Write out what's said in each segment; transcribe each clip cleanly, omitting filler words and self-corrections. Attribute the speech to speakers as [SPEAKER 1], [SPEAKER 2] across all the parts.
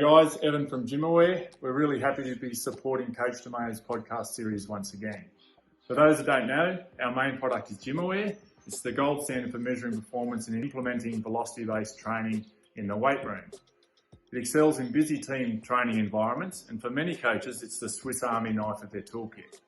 [SPEAKER 1] guys, Evan from Gymaware. We're really happy to be supporting Coach DeMayo's podcast series once again. For those that don't know, our main product is Gymaware. It's the gold standard for measuring performance and implementing velocity-based training in the weight room. It excels in busy team training environments, and for many coaches, it's the Swiss Army knife of their toolkit.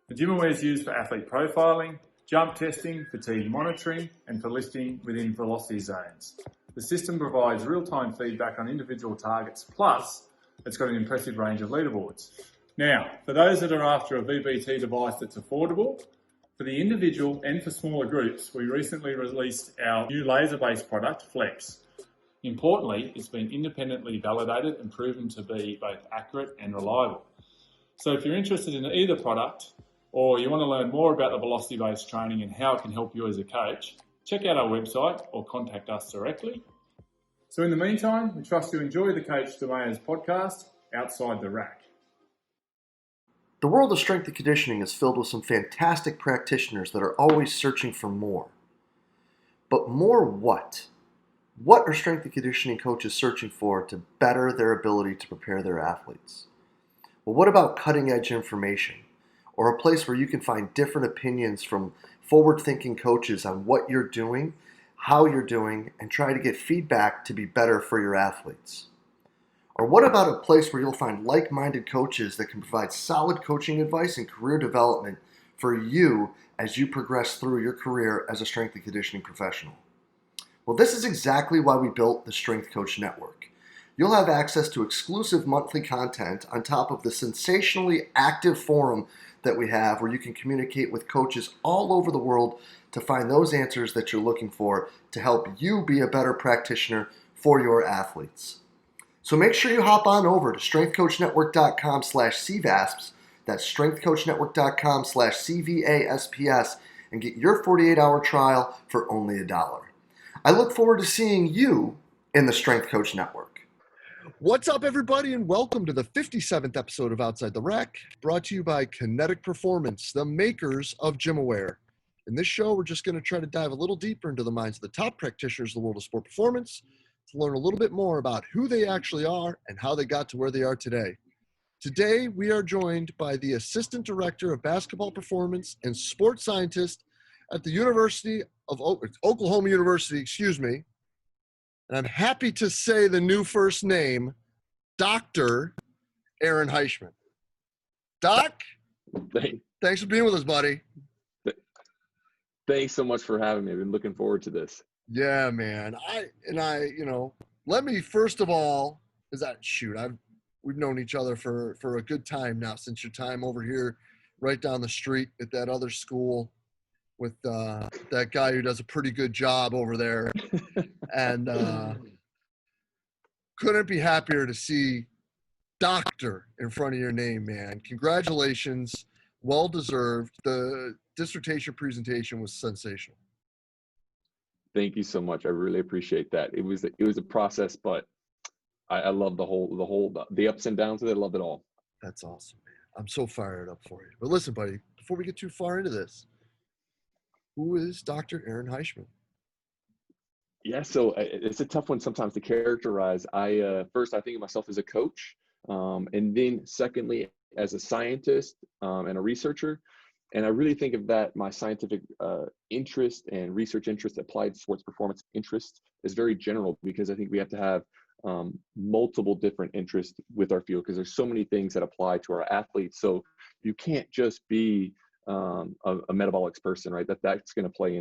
[SPEAKER 1] The Gymaware is used for athlete profiling, jump testing, fatigue monitoring, and for lifting within velocity zones. The system provides real-time feedback on individual targets, plus it's got an impressive range of leaderboards. Now, for those that are after a VBT device that's affordable, for the individual and for smaller groups, we recently released our new laser-based product, Flex. Importantly, it's been independently validated and proven to be both accurate and reliable. So if you're interested in either product, or you want to learn more about the velocity-based training and how it can help you as a coach, check out our website or contact us directly. So in the meantime, we trust you enjoy the Coach DeMayo's podcast, Outside the Rack.
[SPEAKER 2] The world of strength and conditioning is filled with some fantastic practitioners that are always searching for more. But more what? What are strength and conditioning coaches searching for to better their ability to prepare their athletes? Well, what about cutting-edge information? Or a place where you can find different opinions from forward-thinking coaches on what you're doing, how you're doing, and try to get feedback to be better for your athletes? Or what about a place where you'll find like-minded coaches that can provide solid coaching advice and career development for you as you progress through your career as a strength and conditioning professional? Well, this is exactly why we built the Strength Coach Network. You'll have access to exclusive monthly content on top of the sensationally active forum that we have where you can communicate with coaches all over the world to find those answers that you're looking for to help you be a better practitioner for your athletes. So make sure you hop on over to strengthcoachnetwork.com/CVASPS, that's strengthcoachnetwork.com/CVASPS, and get your 48-hour trial for only $1. I look forward to seeing you in the Strength Coach Network.
[SPEAKER 3] What's up, everybody, and welcome to the 57th episode of Outside the Rack, brought to you by Kinetic Performance, the makers of Gymaware. In this show, we're just going to try to dive a little deeper into the minds of the top practitioners in the world of sport performance to learn a little bit more about who they actually are and how they got to where they are today. Today, we are joined by the Assistant Director of Basketball Performance and Sports Scientist at the Oklahoma University, and I'm happy to say the new first name, Dr. Aaron Heischmann. Doc, thanks for being with us, buddy.
[SPEAKER 4] Thanks so much for having me. I've been looking forward to this.
[SPEAKER 3] Yeah, man. Let me first of all, we've known each other for a good time now, since your time over here right down the street at that other school with that guy who does a pretty good job over there. And couldn't be happier to see Doctor in front of your name, man. Congratulations. Well deserved. The dissertation presentation was sensational.
[SPEAKER 4] Thank you so much. I really appreciate that. It was a process, but I love the ups and downs of it. I loved it all.
[SPEAKER 3] That's awesome, man. I'm so fired up for you. But listen, buddy, before we get too far into this, who is Dr. Aaron Heischmann?
[SPEAKER 4] Yeah, so it's a tough one sometimes to characterize. First, I think of myself as a coach, and then secondly, as a scientist and a researcher. And I really think of that, my scientific interest and research interest, applied sports performance interest, is very general, because I think we have to have multiple different interests with our field, because there's so many things that apply to our athletes. So you can't just be a metabolics person, right? That's going to play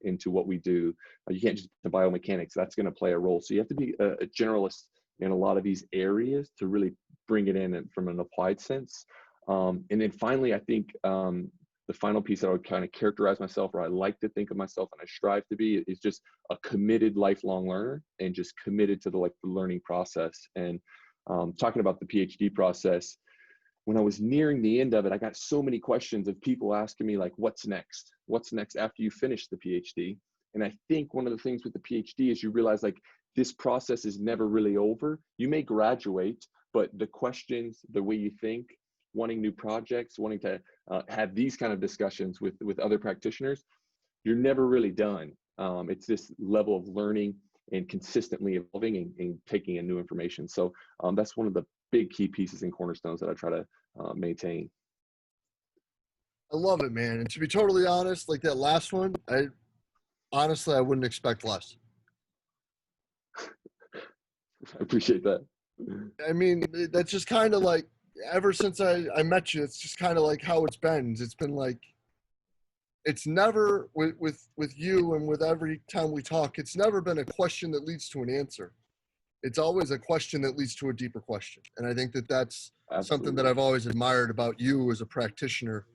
[SPEAKER 4] into what we do. You can't just be biomechanics. That's going to play a role. So you have to be a generalist in a lot of these areas to really bring it in from an applied sense. And then finally, I think the final piece that I would kind of characterize myself, or I like to think of myself and I strive to be, is just a committed lifelong learner, and just committed to the learning process. And talking about the PhD process, when I was nearing the end of it, I got so many questions of people asking me, like, what's next? What's next after you finish the PhD? And I think one of the things with the PhD is you realize, like, this process is never really over. You may graduate, but the questions, the way you think, wanting new projects, wanting to have these kind of discussions with other practitioners, you're never really done. It's this level of learning and consistently evolving and taking in new information. So that's one of the big key pieces and cornerstones that I try to maintain.
[SPEAKER 3] I love it, man. And to be totally honest, like that last one, I wouldn't expect less.
[SPEAKER 4] I appreciate that.
[SPEAKER 3] I mean, that's just kind of like, ever since I met you, it's just kind of like how it's been. It's been like, it's never with you and with every time we talk, it's never been a question that leads to an answer. It's always a question that leads to a deeper question. And I think that that's something that I've always admired about you as a practitioner.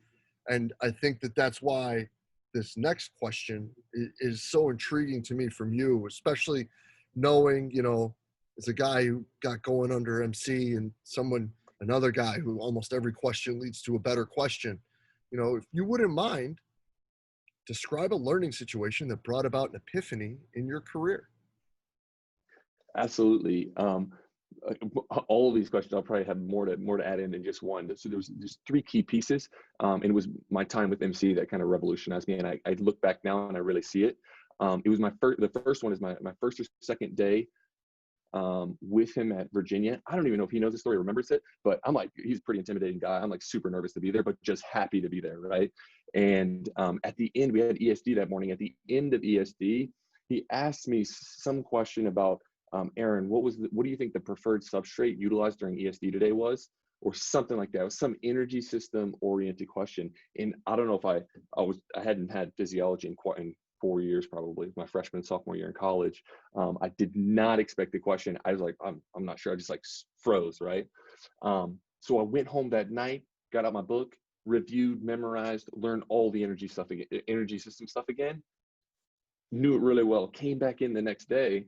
[SPEAKER 3] And I think that that's why this next question is so intriguing to me from you, especially knowing, you know, as a guy who got going under MC and another guy who almost every question leads to a better question. You know, if you wouldn't mind, describe a learning situation that brought about an epiphany in your career.
[SPEAKER 4] Absolutely. All of these questions, I'll probably have more to add in than just one. So there's three key pieces, and it was my time with MC that kind of revolutionized me. And I look back now and I really see it. It was the first one is my first or second day with him at Virginia. I don't even know if he knows the story or remembers it, but I'm like, he's a pretty intimidating guy. I'm like super nervous to be there, but just happy to be there, right? And at the end, we had ESD that morning. At the end of ESD, he asked me some question about, Aaron, what do you think the preferred substrate utilized during ESD today was? Or something like that. It was some energy system oriented question. And I don't know if I hadn't had physiology in 4 years, probably my freshman and sophomore year in college. I did not expect the question. I was like, I'm not sure. I just like froze, right? So I went home that night, got out my book, reviewed, memorized, learned all the energy system stuff again. Knew it really well. Came back in the next day,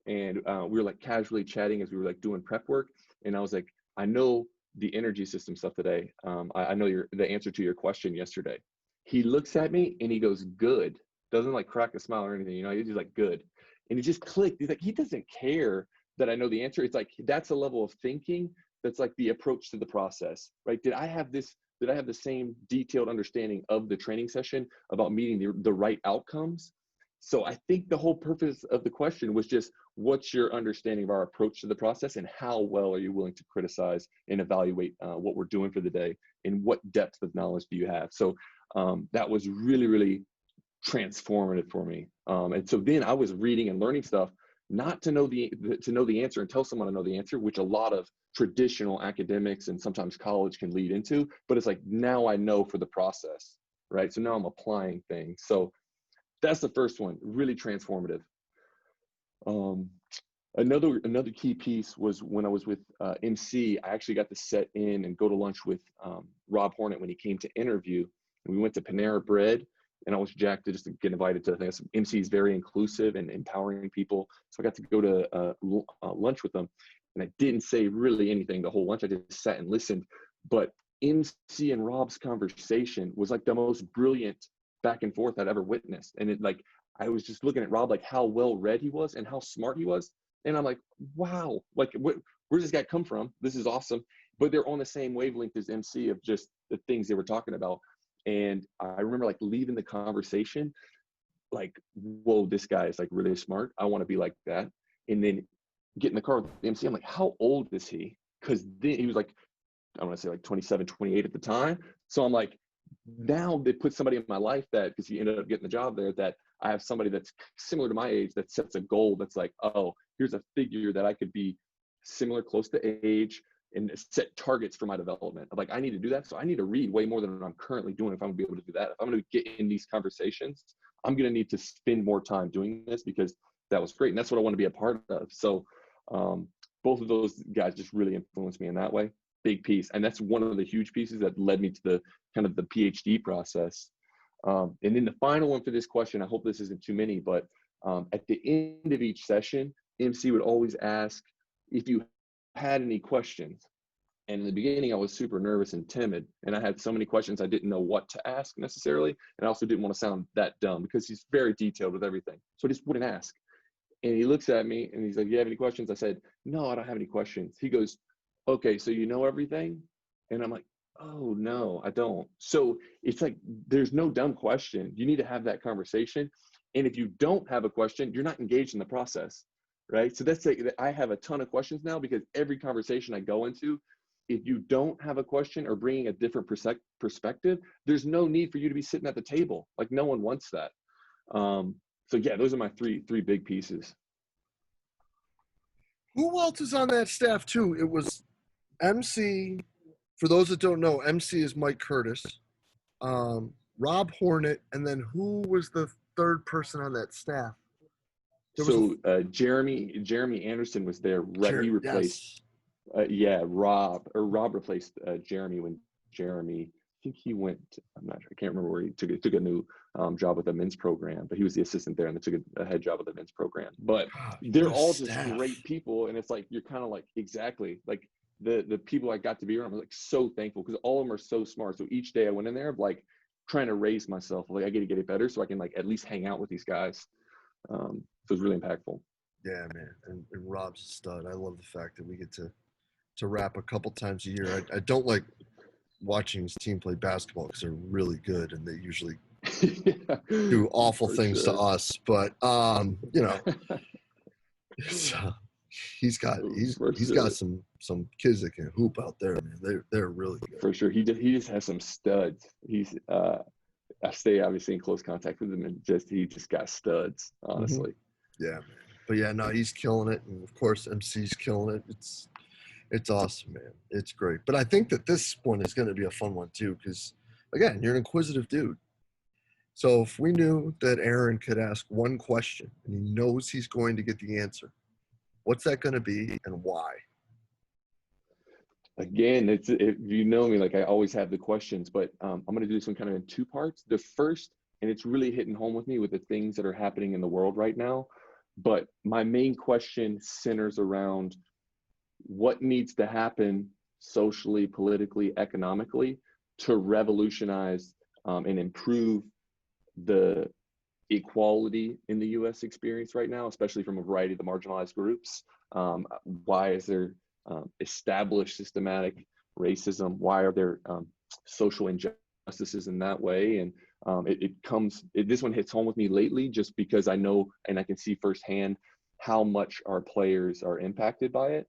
[SPEAKER 4] and we were like casually chatting as we were like doing prep work. And I was like, I know the energy system stuff today. I know the answer to your question yesterday. He looks at me and he goes, good. Doesn't like crack a smile or anything, you know, he's just like, good. And it just clicked. He's like, he doesn't care that I know the answer. It's like, that's a level of thinking that's like the approach to the process, right? Did I have the same detailed understanding of the training session about meeting the right outcomes? So I think the whole purpose of the question was just, what's your understanding of our approach to the process, and how well are you willing to criticize and evaluate what we're doing for the day, and what depth of knowledge do you have? So that was really, really transformative for me. And so then I was reading and learning stuff, not to know the answer and tell someone to know the answer, which a lot of traditional academics and sometimes college can lead into, but it's like, now I know for the process, right? So now I'm applying things. So that's the first one, really transformative. Another key piece was when I was with MC. I actually got to set in and go to lunch with Rob Hornet when he came to interview. And we went to Panera Bread, and I was jacked to just get invited to things. MC is very inclusive and empowering people. So I got to go to lunch with them, and I didn't say really anything the whole lunch. I just sat and listened. But MC and Rob's conversation was like the most brilliant back and forth I'd ever witnessed. And it like, I was just looking at Rob, like how well read he was and how smart he was. And I'm like, wow, like where's this guy come from? This is awesome. But they're on the same wavelength as MC of just the things they were talking about. And I remember like leaving the conversation, like, whoa, this guy is like really smart. I want to be like that. And then get in the car with MC. I'm like, how old is he? Because then he was like, I want to say like 27, 28 at the time. So I'm like, now they put somebody in my life that, because he ended up getting the job there, that I have somebody that's similar to my age that sets a goal that's like, oh, here's a figure that I could be similar, close to age, and set targets for my development. I'm like, I need to do that. So I need to read way more than I'm currently doing if I'm gonna be able to do that. If I'm gonna get in these conversations, I'm gonna need to spend more time doing this, because that was great. And that's what I want to be a part of. So both of those guys just really influenced me in that way. Big piece. And that's one of the huge pieces that led me to the kind of the PhD process. And then the final one for this question, I hope this isn't too many, but at the end of each session, MC would always ask if you had any questions. And in the beginning, I was super nervous and timid, and I had so many questions I didn't know what to ask necessarily. And I also didn't want to sound that dumb, because he's very detailed with everything. So I just wouldn't ask. And he looks at me and he's like, you have any questions? I said, no, I don't have any questions. He goes, okay, so you know everything? And I'm like, oh, no, I don't. So it's like, there's no dumb question. You need to have that conversation. And if you don't have a question, you're not engaged in the process, right? So that's like, I have a ton of questions now because every conversation I go into, if you don't have a question or bringing a different perspective, there's no need for you to be sitting at the table. Like no one wants that. So yeah, those are my three big pieces.
[SPEAKER 3] Who else is on that staff too? It was MC. For those that don't know, MC is Mike Curtis, Rob Hornet, and then who was the third person on that staff?
[SPEAKER 4] Jeremy Anderson was there. He replaced,
[SPEAKER 3] yes.
[SPEAKER 4] Rob replaced Jeremy when Jeremy, I think he went, I'm not sure, I can't remember where he took a new job with the men's program, but he was the assistant there and they took a head job with the men's program. But they're all just great people. And it's like, you're kind of like, exactly, like the people I got to be around, I was like so thankful because all of them are so smart. So each day I went in there like trying to raise myself, like I get to get it better so I can like at least hang out with these guys. So it was really impactful.
[SPEAKER 3] Yeah, man. And Rob's a stud. I love the fact that we get to rap a couple times a year. I don't like watching his team play basketball because they're really good and they usually do awful things to us. But you know, he's got some kids that can hoop out there, man. They're really good.
[SPEAKER 4] For sure. He just has some studs. He's I stay obviously in close contact with him and he just got studs, honestly.
[SPEAKER 3] Mm-hmm. Yeah, man. But yeah, no, he's killing it, and of course MC's killing it. It's awesome, man. It's great. But I think that this one is going to be a fun one too, because again, you're an inquisitive dude. So if we knew that Aaron could ask one question and he knows he's going to get the answer, what's that going to be and why?
[SPEAKER 4] Again, if you know me, like I always have the questions, but I'm going to do this one kind of in two parts. The first, and it's really hitting home with me with the things that are happening in the world right now. But my main question centers around what needs to happen socially, politically, economically to revolutionize and improve the equality in the U.S. experience right now, especially from a variety of the marginalized groups. Why is there established systematic racism? Why are there social injustices in that way? And this one hits home with me lately just because I know and I can see firsthand how much our players are impacted by it.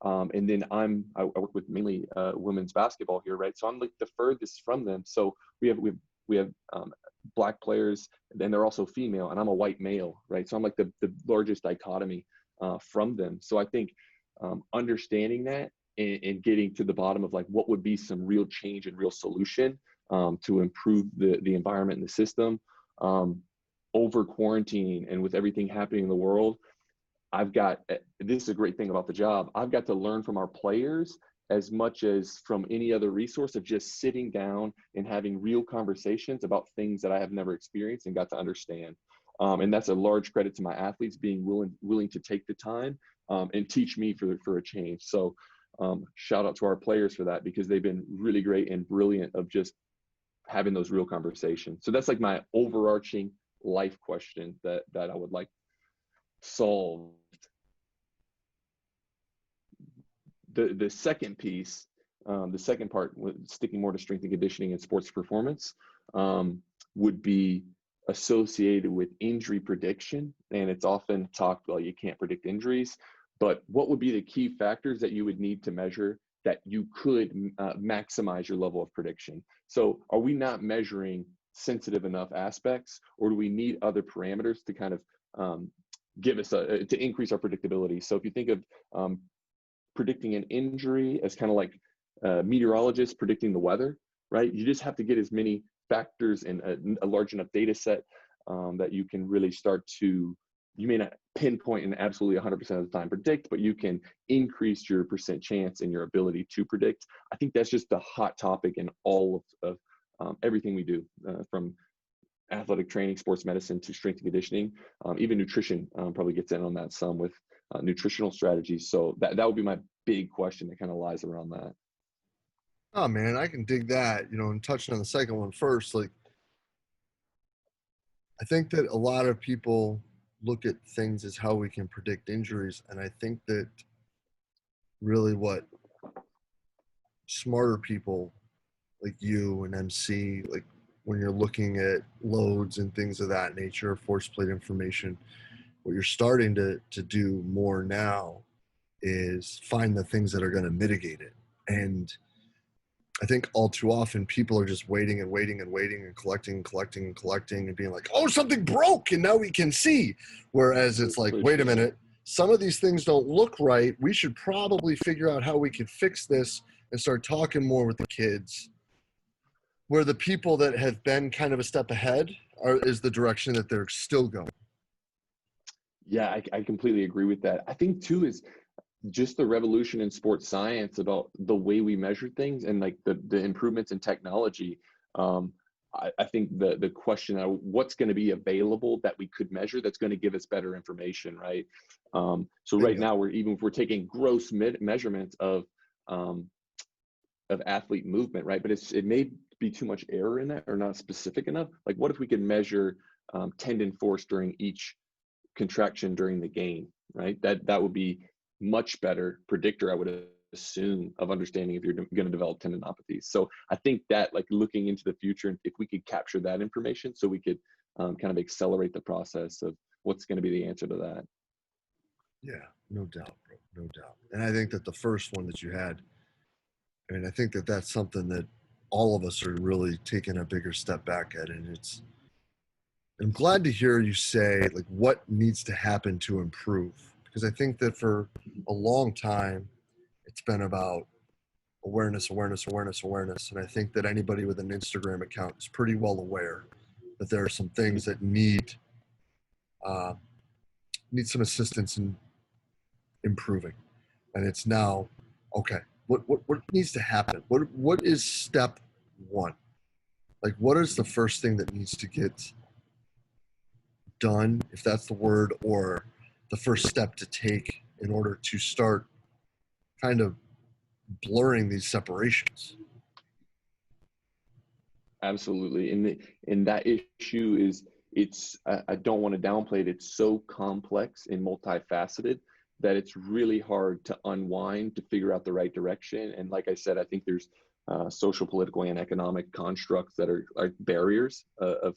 [SPEAKER 4] And then I work with mainly women's basketball here, right? So I'm like the furthest from them. So we have Black players, and they're also female, and I'm a white male, right? So I'm like the largest dichotomy from them. So I think understanding that and getting to the bottom of like what would be some real change and real solution to improve the environment and the system over quarantining and with everything happening in the world. This is a great thing about the job. I've got to learn from our players as much as from any other resource of just sitting down and having real conversations about things that I have never experienced and got to understand. And that's a large credit to my athletes being willing to take the time and teach me for a change. So shout out to our players for that because they've been really great and brilliant of just having those real conversations. So that's like my overarching life question that I would like solved. The second piece, the second part, sticking more to strength and conditioning and sports performance, would be associated with injury prediction. And it's often talked, well, you can't predict injuries, but what would be the key factors that you would need to measure that you could maximize your level of prediction? So are we not measuring sensitive enough aspects, or do we need other parameters to kind of give us to increase our predictability? So if you think of predicting an injury as kind of like meteorologists predicting the weather, right? You just have to get as many factors in a large enough data set that you can really start to, you may not pinpoint and absolutely 100% of the time predict, but you can increase your percent chance and your ability to predict. I think that's just the hot topic in all of everything we do, from athletic training, sports medicine to strength and conditioning. Even nutrition probably gets in on that some with nutritional strategies. So that would be my big question that kind of lies around that.
[SPEAKER 3] Oh man, I can dig that, and touching on the second one first, like I think that a lot of people look at things as how we can predict injuries. And I think that really what smarter people like you and MC, like when you're looking at loads and things of that nature, force plate information. What you're starting to do more now is find the things that are going to mitigate it. And I think all too often people are just waiting and waiting and waiting and collecting and being like, oh, something broke and now we can see. Whereas it's like, wait a minute, some of these things don't look right. We should probably figure out how we can fix this and start talking more with the kids. Where the people that have been kind of a step ahead is the direction that they're still going.
[SPEAKER 4] Yeah, I completely agree with that. I think too is just the revolution in sports science about the way we measure things and like the improvements in technology. I think the question of what's going to be available that we could measure that's going to give us better information, right? So right now if we're taking gross measurements of athlete movement, right? But it may be too much error in that or not specific enough. Like what if we could measure tendon force during each contraction during the game, right? That would be much better predictor, I would assume, of understanding if you're going to develop tendinopathies. So I think that like looking into the future, if we could capture that information so we could kind of accelerate the process of what's going to be the answer to that.
[SPEAKER 3] Yeah, no doubt, bro, no doubt. And I think that the first one that you had, I mean, I think that that's something that all of us are really taking a bigger step back at. And I'm glad to hear you say like what needs to happen to improve, because I think that for a long time it's been about awareness. And I think that anybody with an Instagram account is pretty well aware that there are some things that need some assistance in improving. And it's now, okay, what needs to happen? What is step one? Like, what is the first thing that needs to get done, if that's the word, or the first step to take in order to start kind of blurring these separations?
[SPEAKER 4] Absolutely. And that issue is I don't want to downplay it. It's so complex and multifaceted that it's really hard to unwind to figure out the right direction. And like I said, I think there's social, political, and economic constructs that are barriers of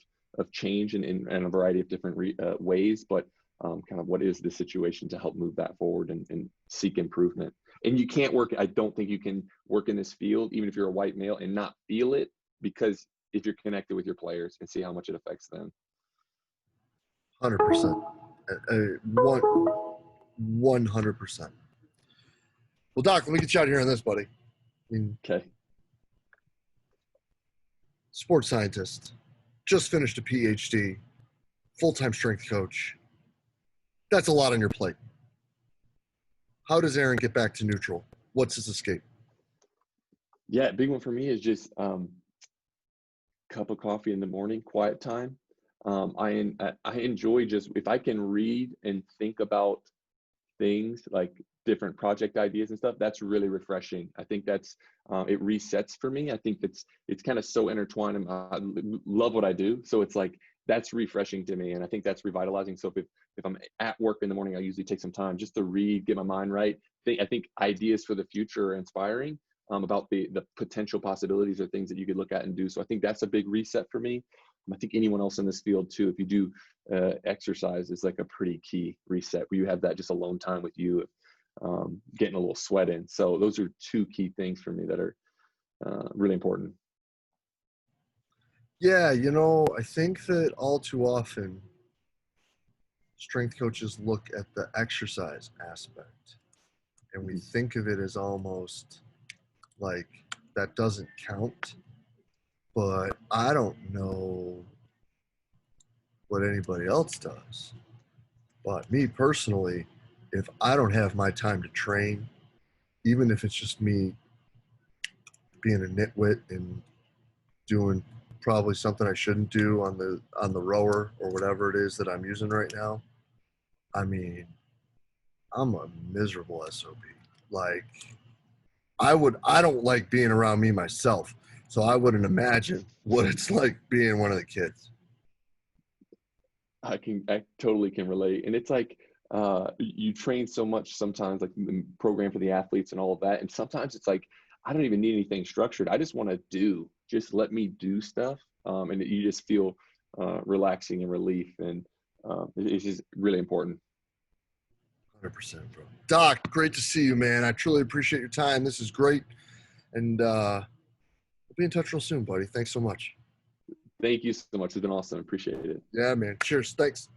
[SPEAKER 4] change in a variety of different ways. But kind of what is the situation to help move that forward and seek improvement. And you can't I don't think you can work in this field, even if you're a white male, and not feel it, because if you're connected with your players and see how much it affects them.
[SPEAKER 3] 100%. 100%. Well, Doc, let me get you out of here on this, buddy. I mean,
[SPEAKER 4] okay.
[SPEAKER 3] Sports scientist, just finished a PhD, full-time strength coach. That's a lot on your plate. How does Aaron get back to neutral? What's his escape?
[SPEAKER 4] Yeah, big one for me is just cup of coffee in the morning, quiet time. I enjoy just, if I can read and think about things like different project ideas and stuff, that's really refreshing. I think that's it resets for me. I think it's kind of so intertwined, and I love what I do, so it's like that's refreshing to me, and I think that's revitalizing. So if I'm at work in the morning, I usually take some time just to read, get my mind right. I think ideas for the future are inspiring, about the potential possibilities or things that you could look at and do. So I think that's a big reset for me. I think anyone else in this field too, if you do exercise, is like a pretty key reset where you have that just alone time with you, getting a little sweat in. So those are two key things for me that are really important.
[SPEAKER 3] Yeah, I think that all too often strength coaches look at the exercise aspect and we think of it as almost like that doesn't count. But I don't know what anybody else does. But me personally, if I don't have my time to train, even if it's just me being a nitwit and doing probably something I shouldn't do on the rower or whatever it is that I'm using right now, I mean, I'm a miserable SOB. Like, I don't like being around me myself, so I wouldn't imagine what it's like being one of the kids.
[SPEAKER 4] I totally can relate. And it's like, you train so much sometimes, like the program for the athletes and all of that. And sometimes it's like, I don't even need anything structured. I just want to do. Just let me do stuff, and you just feel relaxing and relief, and it's just really important.
[SPEAKER 3] 100%, bro. Doc, great to see you, man. I truly appreciate your time. This is great, and we'll be in touch real soon, buddy. Thanks so much.
[SPEAKER 4] Thank you so much. It's been awesome. Appreciate it.
[SPEAKER 3] Yeah, man. Cheers. Thanks.